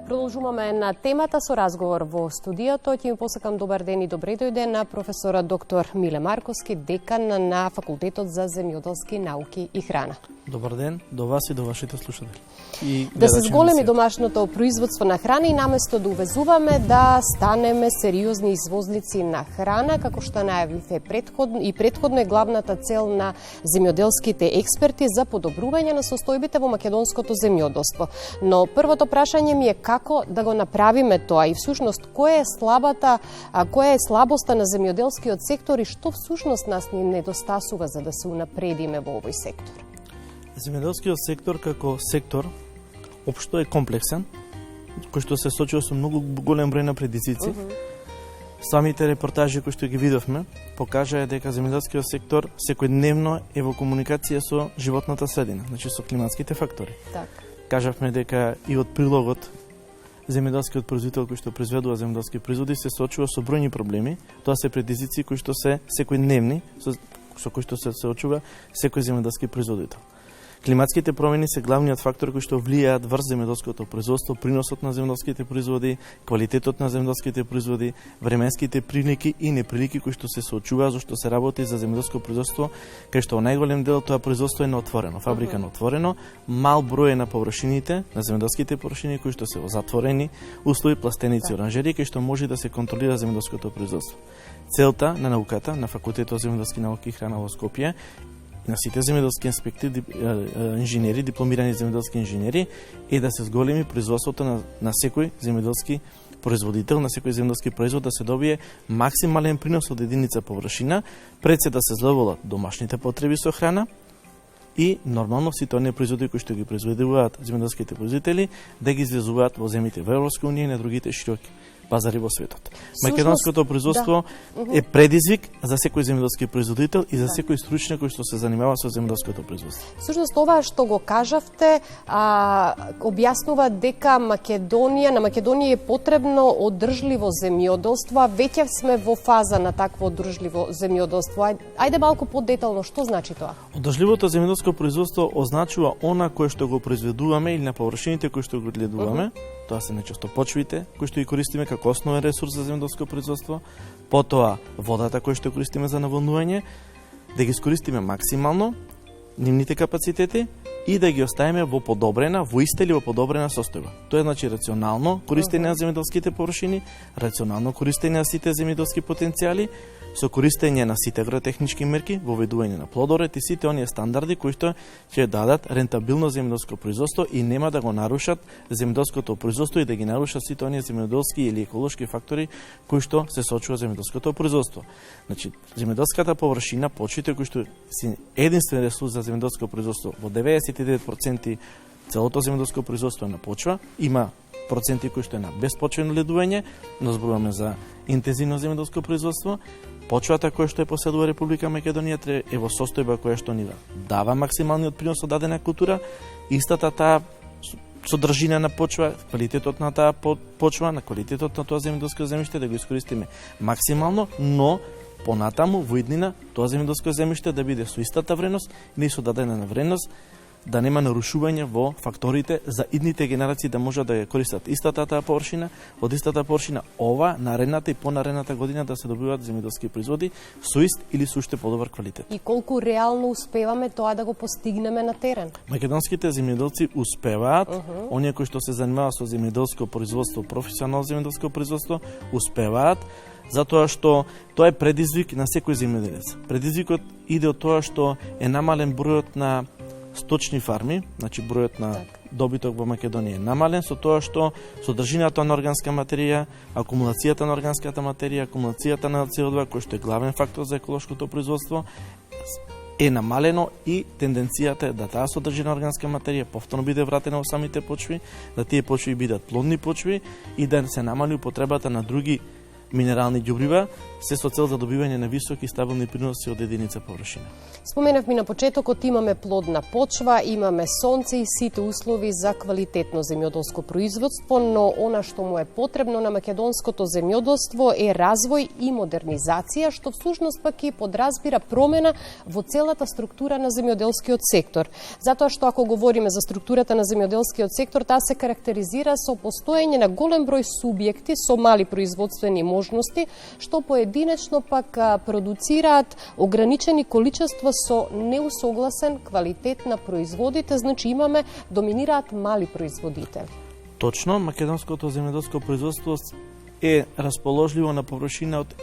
Продолжуваме на темата со разговор во студиото. Ќе ми посакам добар ден и добре дојде на професора доктор Миле Марковски, декан на Факултетот за земјоделски науки и храна. Добар ден до вас и до вашите слушатели. Да се зголеми домашното производство на храна и наместо да увезуваме, да станеме сериозни извозници на храна, како што најавиве предходно е главната цел на земјоделските експерти за подобрување на состојбите во македонското земјоделство. Но првото прашање ми е како да го направиме тоа и всушност која е слабоста на земјоделскиот сектор и што всушност нас ни недостасува за да се унапредиме во овој сектор? Земјоделскиот сектор како сектор општо е комплексен, кој што се соочува со многу голем број на предизвици. Самите репортажи кои што ги видовме покажаа дека земјоделскиот сектор секојдневно е во комуникација со животната средина, значи со климатските фактори. Така. Кажавме дека и од прилогот земјоделскиот производител кој што произведува земјоделски производи се соочува со бројни проблеми. Тоа се предизвици кои што се секојдневни, со кои што се соочува секој земјоделски производител. Климатските промени се главниот фактор кој што влијаат врз земјоделското производство, приносот на земјоделските производи, квалитетот на земјоделските производи, временските прилики и неприлики кои што се соочуваат зашто се работи за земјоделско производство, кај што најголем дел тоа производство е на отворено, фабрика на отворено, мал број на површините, на земјоделските површини кои што се во затворени услови, пластеници, оранжери, кај што може да се контролира земјоделското производство. Целта на науката на Факултетот за земјоделски науки и храна во Скопје на сите земјоделски инспектори, инженери, дипломирани земјоделски инженери е да се зголеми производството на секој земјоделски производител, на секој земјоделски производ да се добие максимален принос од единица површина, пред се да се задоволат домашните потреби со храна и нормално сите оние производи кои што ги произведуваат земјоделските производители да ги извезуваат во земјите во Европска унија и на другите широки пазари во светот. Македонското производство е предизвик за секој земјоделски производител и за секој стручњак кој што се занимава со земјоделското производство. Всушност ова што го кажавте објаснува дека на Македонија е потребно одржливо земјоделство, а веќе сме во фаза на такво одржливо земјоделство. Ајде малку подетално што значи тоа? Одржливото земјоделско производство означува она кое што го произведуваме или на површините кои што го гледуваме. Тоа се најчесто почвите кои што ги користиме како основен ресурс за земјоделско производство, потоа водата која што користиме за наводнување, да ги искористиме максимално нивните капацитети и да ги оставиме во подобрена, во иста или во подобрена состојба. Тоа значи рационално користење на земјоделските површини, рационално користење на сите земјоделски потенцијали, со користење на сите агротехнички мерки, воведување на плодоред и сите оние стандарди кои што ќе дадат рентабилно земјоделско производство и нема да го нарушат земјоделското производство и да ги нарушат сите оние земјоделски или еколошки фактори кои што се соочува земјоделското производство. Значи, земјоделската површина, почвите кои што се единствен ресурс за земјоделско производство, во 99% целото земјоделско производство е на почва, има проценти кои што е на безпочвено ледување, но зборуваме за интензивно земјоделско производство. Почвата која што е поседува Република Македонија е во состојба која што ни дава максималниот принос од дадена култура, истата таа содржина на почва, квалитетот на таа почва, на квалитетот на тоа земјоделско земјиште да го искористиме максимално, но понатаму во иднина тоа земјоделско земјиште да биде со истата вредност или со дадена вредност, да нема нарушување во факторите за идните генерации да можат да ја користат истата таа површина, од истата површина ова наредната и понаредната година да се добиваат земјоделски производи со ист или со уште подобар квалитет. И колку реално успеваме тоа да го постигнеме на терен? Македонските земјоделци успеваат, оние кои што се занимаваат со земјоделско производство, професионално земјоделско производство, успеваат, затоа што тоа е предизвик на секој земјоделец. Предизвикот иде од тоа што е намален бројот на сточни фарми, значи бројот на добиток во Македонија е намален со тоа што содржината на органска материја, акумулацијата на органската материја, акумулацијата на CO2 кој што е главен фактор за еколошкото производство е намалено и тенденцијата е да таа содржина органска материја повторно биде вратена во самите почви, да тие почви бидат плодни почви и да се намали употребата на други минерални ѓубрива, се со цел за добивање на високи и стабилни приноси од единица површина. Споменавме на почетокот, имаме плодна почва, имаме сонце и сите услови за квалитетно земјоделско производство, но она што му е потребно на македонското земјоделство е развој и модернизација, што всушност пак и подразбира промена во целата структура на земјоделскиот сектор. Затоа што ако говориме за структурата на земјоделскиот сектор, таа се карактеризира со постоење на голем број субјекти со мали производствени можности, што поединечно пак продуцираат ограничени количества со неусогласен квалитет на производите, значи имаме доминираат мали производители. Точно, македонското земјоделско производство е расположливо на површина од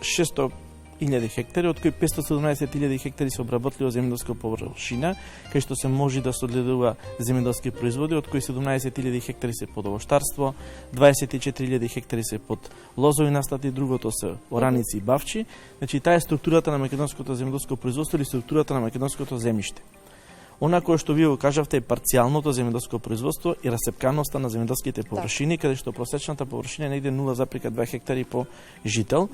600.000 хектари, од кои 517.000 хектари се обработливо земјоделска површина, кај што се може да се одгледува земјоделски производи, од кои 17.000 хектари се под овоштарство, 24.000 хектари се под лозови настати, другото се ораници и бавчи. Значи, таа е структурата на македонското земјоделско производство или структурата на македонското земјиште. Она кое што вие го кажавте е парцијалното земјоделско производство и расепканоста на земјоделските површини, каде што просечната површина е негде 0,2 хектари по жител.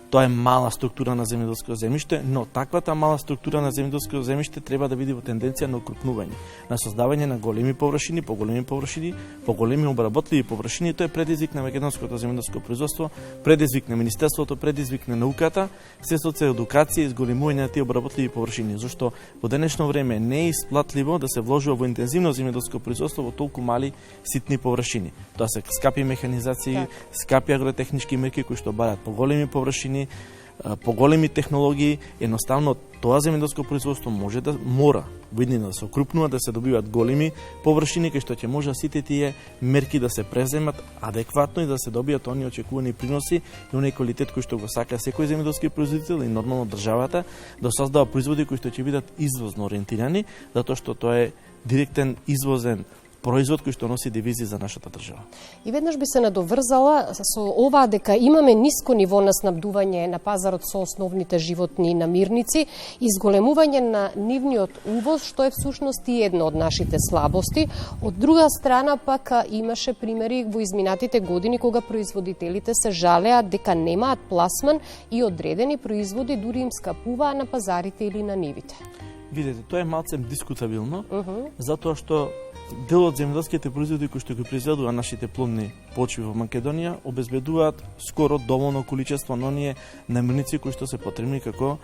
Тоа е мала структура на земјоделско земјиште, но таквата мала структура на земјоделско земјиште треба да биде во тенденција на окрупнување, на создавање на големи површини, поголеми обработливи површини. Тоа е предизвик на македонското земјоделско производство, предизвик на министерството, предизвик на науката, се со цел едукација и зголемување на тие обработливи површини, зашто во денешно време не е исплатливо да се вложува во интензивно земјоделско производство во толку мали ситни површини. Тоа се скапи механизации, скапи агротехнички мерки кои што барат поголеми површини, поголеми технологии. Едноставно тоа земјоделско производство мора во иднина да се окрупнува, да се добиваат големи површини, кај што ќе може сите тие мерки да се преземат адекватно и да се добијат оние очекувани приноси и оној квалитет кој што го сака секој земјоделски производител и нормално државата да создава производи кои што ќе бидат извозно ориентирани, затоа што тоа е директен извозен производ кој што носи девизи за нашата држава. И веднаш би се надоврзала со оваа дека имаме ниско ниво на снабдување на пазарот со основните животни намирници и зголемување на нивниот увоз, што е всушност и една од нашите слабости. Од друга страна пак имаше примери во изминатите години кога производителите се жалеат дека немаат пласман и одредени производи дури им скапуваа на пазарите или на нивите. Видете, тоа е малце дискутабилно, затоа што дел од земјоделските производи кои што ги произведува нашите плодни почви во Македонија обезбедуваат скоро доволно количество на оние намирници кои што се потребни како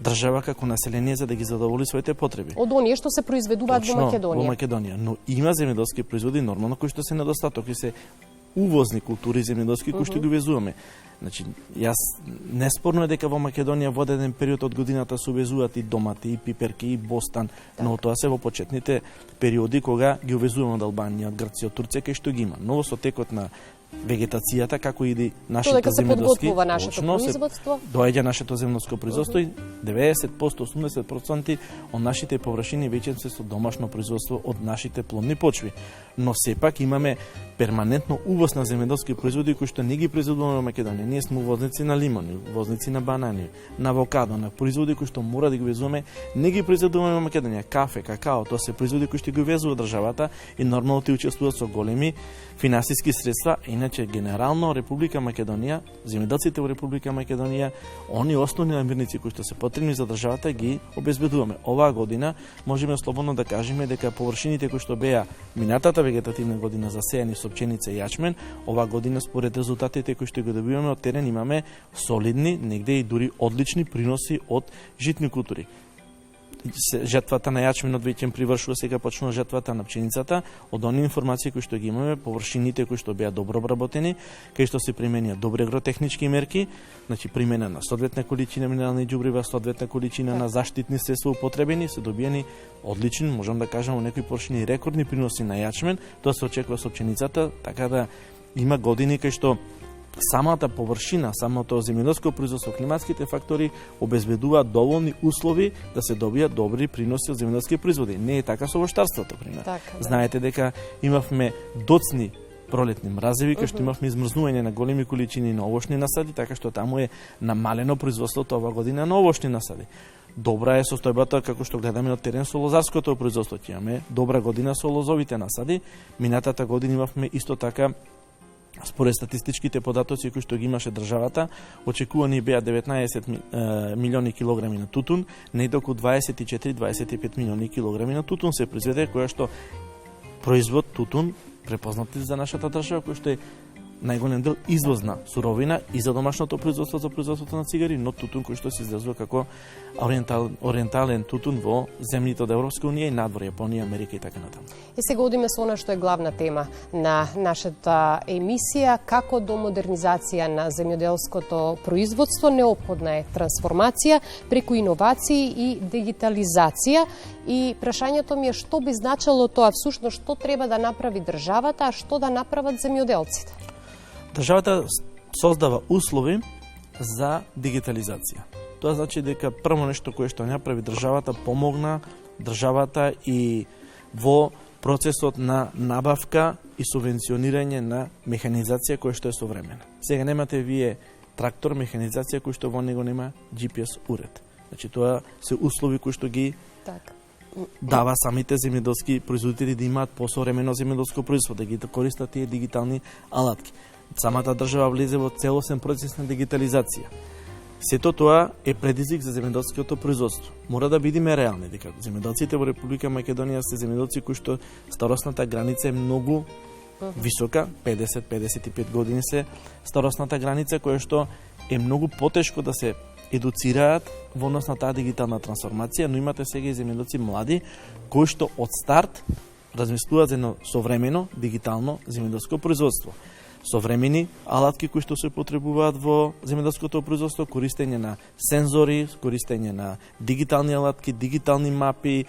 држава, како население за да ги задоволи своите потреби. Од оние што се произведуваат во Македонија. Во Македонија, но има земјоделски производи нормално кои што се недостаток и се увозни култури земјоделски кои што ги увезуваме. Значи, јас неспорно е дека во Македонија во еден период од годината се увезуваат и домати, и пиперки, и бостан, но тоа се во почетните периоди кога ги увезуваме од Албанија, од Грција, од Турција, кај што ги има. Но со текот на вегетацијата, како и нашите земјоделски, доаѓа нашето земјоделско производство и 90%, 80% од нашите површини веќе се со домашно производство од нашите плодни почви. Но сепак имаме перманентно увоз на земјоделски производи кои што не ги произведуваме во Македонија. Ние сме увозници на лимони, увозници на банани, на авокадо, на производи кои што мора да ги увезуваме, не ги произведуваме во Македонија. Кафе, какао, тоа се производи кои што ги увезува државата и нормално ти учествуваат со големи финансиски средства. Иначе генерално Република Македонија, земјоделците во Република Македонија, они основни намирници кои што се потребни за државата ги обезбедуваме. Оваа година можеме слободно да кажеме дека површините кои што беа минатата вегетативна година засејани со пченица и јачмен, оваа година според резултатите кои што ги добиваме од терен имаме солидни, негде и дури одлични приноси од житни култури. Жетвата на јачменот веќе привршува, сега почнува жетвата на пченицата. Од оние информации кои што ги имаме, површините кои што беа добро обработени, кај што се применија добри агротехнички мерки, значи примена на соодветна количина минерални ѓубрива, соодветна количина на заштитни средства употребени, се добиени одлични, можам да кажам, во некои површини рекордни приноси на јачмен. Тоа се очекува со пченицата, така да има години кај што самата површина, самото земјоделско производство, климатските фактори обезбедуваат доволни услови да се добијат добри приноси од земјоделски производи. Не е така со овоштарството, пример. Знаете дека имавме доцни пролетни мразеви, кај што имавме измрзнување на големи количини на овошни насади, така што таму е намалено производството оваа година на овошни насади. Добра е состојбата како што гледаме од терен со лозарското производство. Имаме добра година со лозовите насади. Минатата година имавме исто така Според статистичките податоци кои што ги имаше државата, очекувани беа 19 милиони килограми на тутун, недоку 24-25 милиони килограми на тутун се произведе, која што производ тутун препознат за нашата држава, кој што е најголем дел извозна суровина и за домашното производство, за производството на цигари, но тутун кој што се изразува како ориентален тутун во земјите од Европска унија и надвор Јапонија, Америка и така натаму. И сега одиме со она што е главна тема на нашата емисија, како до модернизација на земјоделското производство неопходна е трансформација преку иновации и дигитализација. И прашањето ми е што би значило тоа всушност, што треба да направи државата, а што да направат земјоделците? Државата создава услови за дигитализација. Тоа значи дека прво нешто кое што направи државата, помогна државата и во процесот на набавка и субвенционирање на механизација која што е современа. Сега немате вие трактор, механизација кој што во него нема GPS уред. Значи тоа се услови кои што ги дава самите земјоделски производители да имаат посовремено земјоделско производство, да ги користат тие дигитални алатки. Самата држава влезе во целосен процес на дигитализација. Сето тоа е предизвик за земјоделското производство. Мора да бидеме реални дека земјоделците во Република Македонија се земјоделци кои што старосната граница е многу висока, 50-55 години се старосната граница, која што е многу потешко да се едуцираат во однос на таа дигитална трансформација, но имате сега и земјоделци млади кои што од старт размислуваат за едно современо дигитално земјоделско производство. Современи алатки кои што се потребуваат во земјоделското производство, користење на сензори, користење на дигитални алатки, дигитални мапи,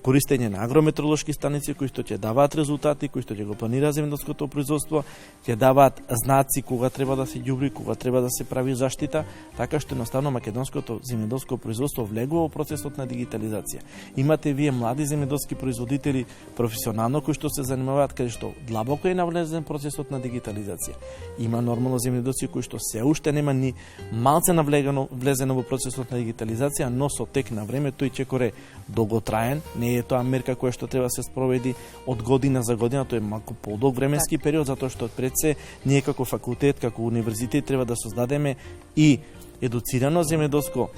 користење на агрометролошки станици кои што ќе даваат резултати, кои што ќе го планира земјоделското производство, ќе даваат знаци кога треба да се ѓубри, кога треба да се прави заштита, така што едноставно македонското земјоделско производство влегува во процесот на дигитализација. Имате вие млади земјоделски производители професионално кои што се занимаваат каде што длабоко е навлезен процесот на дигитализација. Има нормално земјоделци кои што се уште нема ни малце влезено во процесот на дигитализација, но со тек на време тој чекор е долготраен. Не е тоа мерка која што треба се спроведи од година за година, тоа е малку подолг временски период, затоа што пред се ние како факултет, како универзитет треба да создадеме и едуцирано земјоделско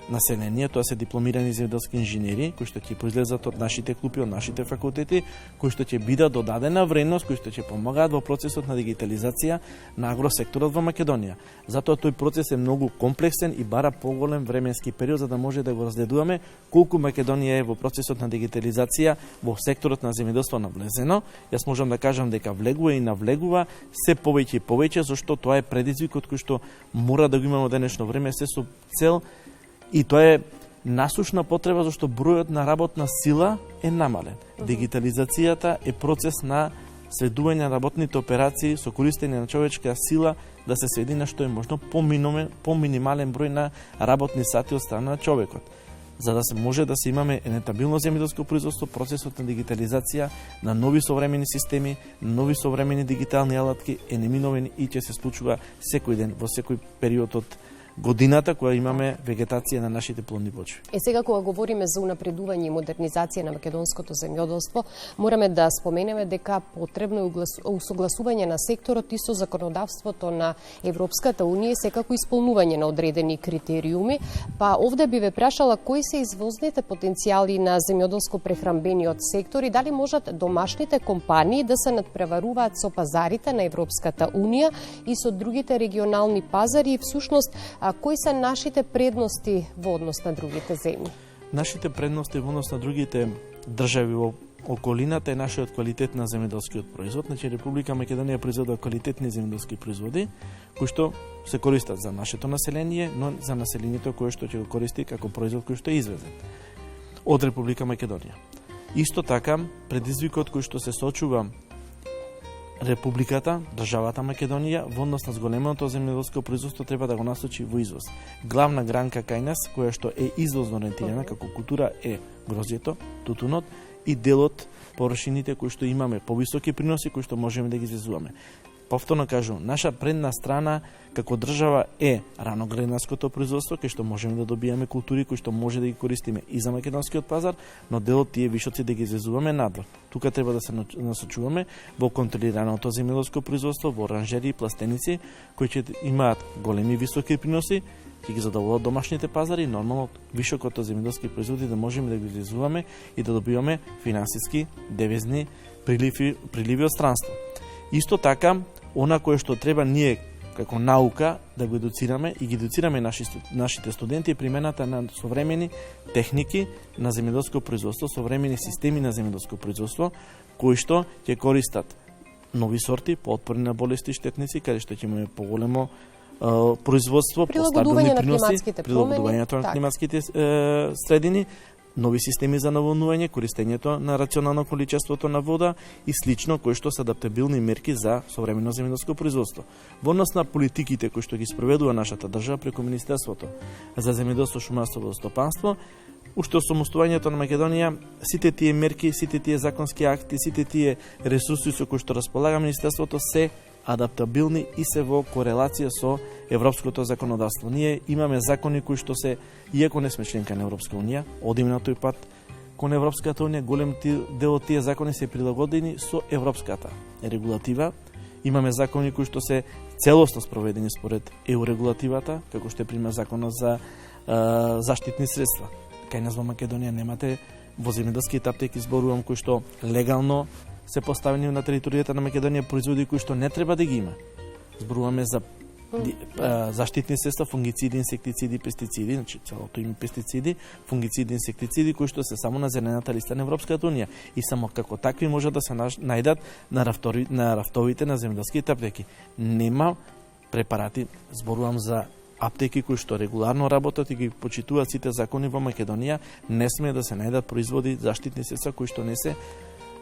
население, тоа се дипломирани земјоделски инженери кои што ќе произлезат од нашите клупи, од нашите факултети, кои што ќе бидат додадена вредност, кои што ќе помагаат во процесот на дигитализација на агросекторот во Македонија. Затоа тој процес е многу комплексен и бара поголем временски период за да може да го разгледуваме колку Македонија е во процесот на дигитализација во секторот на земјоделство навлезено. Јас можам да кажам дека влегува и навлегува се повеќе и повеќе, зашто тоа е предизвикот кој што мора да го имаме во денешно време, се со цел. И тоа е насушна потреба зашто бројот на работна сила е намален. Дигитализацијата е процес на сведување на работните операции со користење на човечка сила да се сведи на што е можно по минимален број на работни сати од страна на човекот. За да се може да се имаме рентабилно земјоделско производство, процесот на дигитализација на нови современи системи, нови современи дигитални алатки е неминовен и ќе се случува секој ден во секој период од годината која имаме вегетација на нашите плодни почви. Сега кога говориме за унапредување и модернизација на македонското земјоделство, мораме да споменеме дека потребно е усогласување на секторот и со законодавството на Европската унија, секако исполнување на одредени критериуми. Па овде би ве прашала кои се извозните потенцијали на земјоделско-прехранбениот сектор и дали можат домашните компании да се надпреваруваат со пазарите на Европската унија и со другите регионални пазари и всушност кои се нашите предности во однос на другите земји? Нашите предности во однос на другите држави во околината е нашиот квалитет на земјоделскиот производ. Значи Република Македонија произведува квалитетни земјоделски производи кои што се користат за нашето население, но за населението кое што ќе го користи како производ кој што е извезен од Република Македонија. Исто така предизвикот кој што се соочува Републиката, државата Македонија, во однос на зголеменото земјоделско производство треба да го насочи во извоз. Главна гранка кај нас, која што е извозно ориентирана како култура е грозјето, тутунот и делот површините кои што имаме повисоки приноси кои што можеме да ги извезуваме. повторно кажу, наша предна страна како држава е раноградарското производство, кај што можеме да добиеме култури кои што може да ги користиме и за македонскиот пазар, но делот тие вишоци да ги извезуваме надвор. Тука треба да се насочуваме во контролираното земјоделско производство, во оранжери и пластеници, кои ќе имаат големи високи приноси, ќе ги задоволат домашните пазари, нормално вишокот од земјоделски производи да можеме да ги извезуваме и да добиваме финансиски девизни приливи од странство. Исто така, она кое што треба ние како наука да го едуцираме и ги едуцираме нашите студенти е примената на современи техники на земјоделско производство, современи системи на земјоделско производство, кои што ќе користат нови сорти, поотпорни на болести и штетници, каде што ќе имаме поголемо производство, постабилни приноси, прилагодувањето на климатските средини, нови системи за наводнување, користењето на рационално количеството на вода и слично, кои што се адаптабилни мерки за современо земјоделско производство. Во однос на политиките кои што ги спроведува нашата држава преку Министерството за земјоделство, шумарство и водостопанство, уште осамостојањето на Македонија, сите тие мерки, сите тие законски акти, сите тие ресурси со кои што располага Министерството се адаптабилни и се во корелација со европското законодавство. Ние имаме закони кои што се, иако не сме членка на Европска унија, одиме на тој пат кон Европската унија, голем дел од тие закони се прилагодени со европската регулатива. Имаме закони кои што се целосно спроведени според ЕУ регулативата, како што е пример законот за заштитни средства. Кај нас во Македонија немате во земјоделските аптеки, зборувам, кои што легално се поставени на територијата на Македонија производи кои што не треба да ги има. Зборуваме за заштитни средства, фунгициди, инсектициди, пестициди, значи целото име пестициди, фунгициди, инсектициди кои што се само на зелената листа на Европската унија и само како такви може да се најдат на рафтовите на земјоделските аптеки. Нема препарати, зборувам за аптеки кои што регуларно работат и ги почитуваат сите закони во Македонија, не сме да се најдат производи заштитни средства кои што не се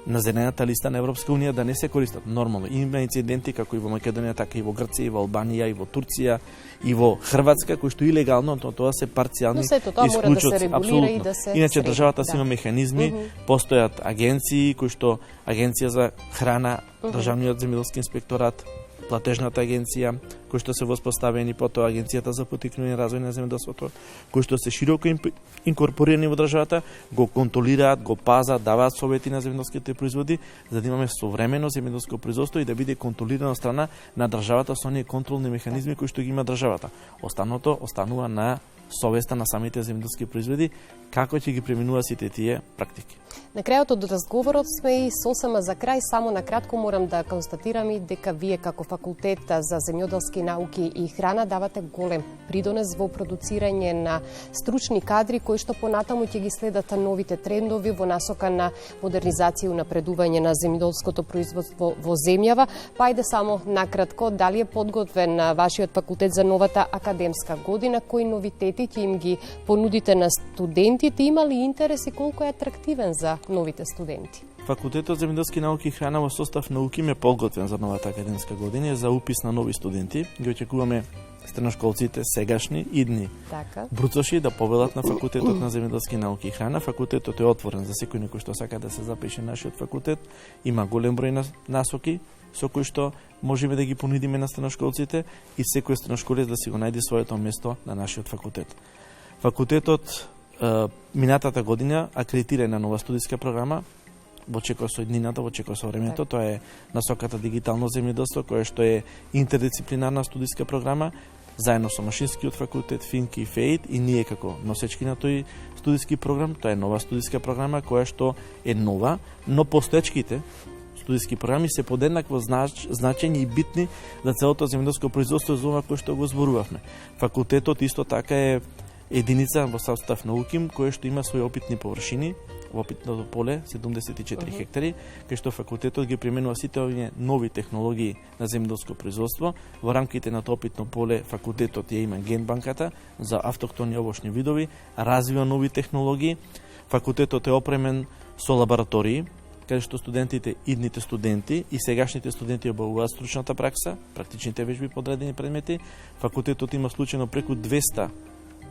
на зелената листа на Европска унија, да не се користат. Нормално, има инциденти како и во Македонија, така и во Грција, и во Албанија, и во Турција, и во Хрватска, кои што илегално, тоа се парцијални исклучоци. Апсолутно. Иначе државата си има механизми, постојат агенции, кои што Агенција за храна, Државниот земјоделски инспекторат, платежната агенција, кои што се воспоставени, потоа Агенцијата за поттикнување и развој на земјоделството, кои што се широко инкорпорирани во државата, го контролираат, го пазат, даваат совети на земјоделските производи, за да имаме современо земјоделско производство и да биде контролирано страна на државата со оние контролни механизми кои што ги има државата. Останото останува на совеста на самите земјоделски производи, како ќе ги преминува сите тие практики. На крајот од разговорот сме и сосема за крај, само на кратко морам да констатирам и дека вие како факултет за земјоделски науки и храна давате голем придонес во продуцирање на стручни кадри кои што понатаму ќе ги следат новите трендови во насока на модернизација и напредување на земјоделското производство во земјава. Па ајде само накратко, дали е подготвен вашиот факултет за новата академска година, кои новитети ќе им ги понудите на студентите, има ли интерес и колку е атрактивен за новите студенти? Факултетот за земјоделски науки и храна во состав на УКИМ е подготвен за новата академска година за упис на нови студенти. Ги очекуваме средношколците сегашни идни бруцоши да повелат на факултетот на земјоделски науки и храна. Факултетот е отворен за секој некој што сака да се запише нашиот факултет. Има голем број насоки со кои што можеме да ги понудиме на средношколците и секој средношколец да си го најде своето место на нашиот факултет. Факултетот минатата година акредитира на нова студиска програма во чекор со иднината, во чекор со времето. Тоа е насоката дигитално земјоделство, која што е интердисциплинарна студиска програма, заедно со Машинскиот факултет, ФИНК и ФЕИД и ние како носечки на тој студиски програм. Тоа е нова студиска програма која што е нова, но постоечките студиски програми се подеднакво значени и битни за целото земјоделско производство за ова кој што го зборувавме. Факултетот исто така е единица во состав на УКИМ која што има своји опитни површини, во опитното поле 74 хектари, кај што факултетот ги применува сите овие нови технологии на земјоделско производство. Во рамките на тоа опитно поле факултетот ја има генбанката за автохтони овошни видови, развива нови технологии. Факултетот е опремен со лаборатории, каде што студентите, идните студенти и сегашните студенти обавуваат стручната пракса, практичните вежби по одредени предмети. Факултетот има случајно преку 200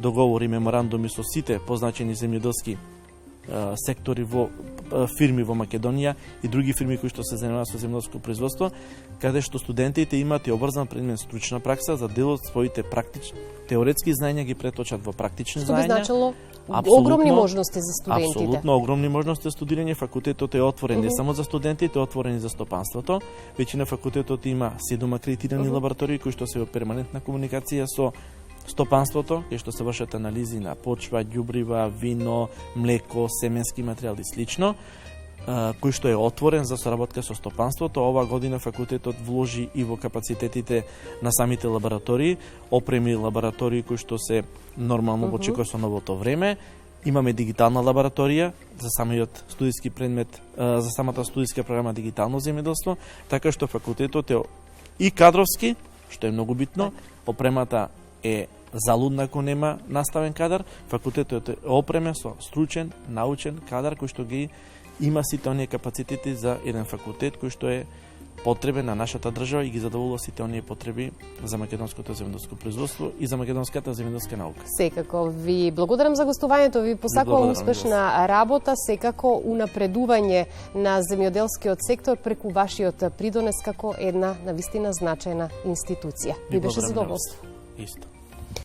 договори, меморандуми со сите позначени земјоделски сектори во фирми во Македонија и други фирми кои што се занимаваат со земјоделско производство, каде што студентите имаат и обрзан предмет стручна пракса за дел од своите теоретски знаења ги преточат во практични знаења. Што би значило огромни можности за студентите. Апсолутно огромни можности за студирање. Факултетот е отворен не само за студентите, е отворен и за стопанството. Веќина факултетот има 7 акредитирани лаборатории кои што се во перманентна комуникација со стопанството, кај што се вршат анализи на почва, ѓубрива, вино, млеко, семенски материјал и слично, кој што е отворен за соработка со стопанството. Оваа година факултетот вложи и во капацитетите на самите лаборатории, опреми лаборатории кои што се нормално во чекор со новото време. Имаме дигитална лабораторија за самиот студиски предмет, за самата студиска програма дигитално земјоделство, така што факултетот е и кадровски, што е многу битно, опремата е залудна ако нема наставен кадар, факултетот е опремен со стручен, научен кадар кој што ги има сите оние капацитети за еден факултет кој што е потребен на нашата држава и ги задоволува сите оние потреби за македонското земјоделско производство и за македонската земјоделска наука. Секако ви благодарам за гостувањето, ви посакувам успешна работа, секако унапредување на земјоделскиот сектор преку вашиот придонес како една навистина значајна институција. Ви беше задоволство. Исто.